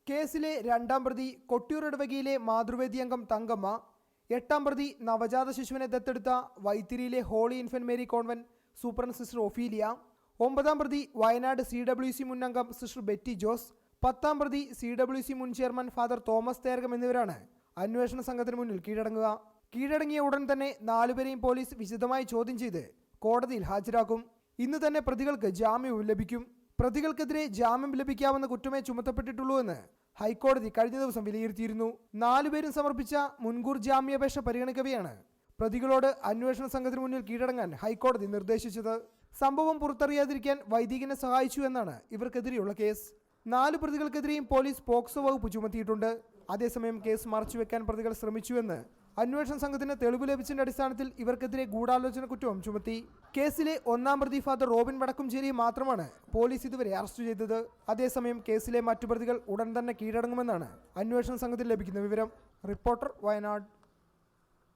കേസിലെ രണ്ടാം പ്രതി കൊട്ടിയൂർ ഇടവകയിലെ മാതൃവേദി അംഗം തങ്കമ്മ, എട്ടാം പ്രതി നവജാത ശിശുവിനെ ദത്തെടുത്ത വൈത്തിരിയിലെ ഹോളി ഇൻഫന്റ് മേരി കോൺവെന്റ് സൂപ്രണ്ട് സിസ്റ്റർ ഒഫീലിയ, ഒമ്പതാം പ്രതി വയനാട് CWC മുൻ അംഗം സിസ്റ്റർ ബെറ്റി ജോസ്, പത്താം പ്രതി CWC മുൻ ചെയർമാൻ ഫാദർ തോമസ് തേർഗം എന്നിവരാണ് അന്വേഷണ സംഘത്തിന് മുന്നിൽ കീഴടങ്ങുക. കീഴടങ്ങിയ ഉടൻ തന്നെ നാലുപേരെയും പോലീസ് വിശദമായി ചോദ്യം ചെയ്ത് കോടതിയിൽ ഹാജരാക്കും. ഇന്ന് തന്നെ പ്രതികൾക്ക് ജാമ്യവും ലഭിക്കും. പ്രതികൾക്കെതിരെ ജാമ്യം ലഭിക്കാവുന്ന കുറ്റമേ ചുമത്തപ്പെട്ടിട്ടുള്ളൂ എന്ന് ഹൈക്കോടതി കഴിഞ്ഞ ദിവസം വിലയിരുത്തിയിരുന്നു. നാലുപേരും സമർപ്പിച്ച മുൻകൂർ ജാമ്യാപേക്ഷ പരിഗണിക്കവെയാണ് പ്രതികളോട് അന്വേഷണ സംഘത്തിന് മുന്നിൽ കീഴടങ്ങാൻ ഹൈക്കോടതി നിർദ്ദേശിച്ചത്. സംഭവം പുറത്തറിയാതിരിക്കാൻ വൈദികനെ സഹായിച്ചു എന്നാണ് ഇവർക്കെതിരെയുള്ള കേസ്. 4 പ്രതികൾക്കെതിരെയും പോലീസ് പോക്സോ വകുപ്പ് ചുമത്തിയിട്ടുണ്ട്. അതേസമയം കേസ് മറച്ചുവെക്കാൻ പ്രതികൾ ശ്രമിച്ചുവെന്ന് അന്വേഷണ സംഘത്തിന് തെളിവ് ലഭിച്ചതിന്റെ അടിസ്ഥാനത്തിൽ ഇവർക്കെതിരെ ഗൂഢാലോചന കുറ്റവും ചുമത്തി. കേസിലെ ഒന്നാം പ്രതി ഫാദർ റോബിൻ വടക്കുംചേരിയെ മാത്രമാണ് പോലീസ് ഇതുവരെ അറസ്റ്റ് ചെയ്തത്. അതേസമയം കേസിലെ മറ്റു പ്രതികൾ ഉടൻ തന്നെ കീഴടങ്ങുമെന്നാണ് അന്വേഷണ സംഘത്തിൽ ലഭിക്കുന്ന വിവരം. റിപ്പോർട്ടർ, വയനാട്.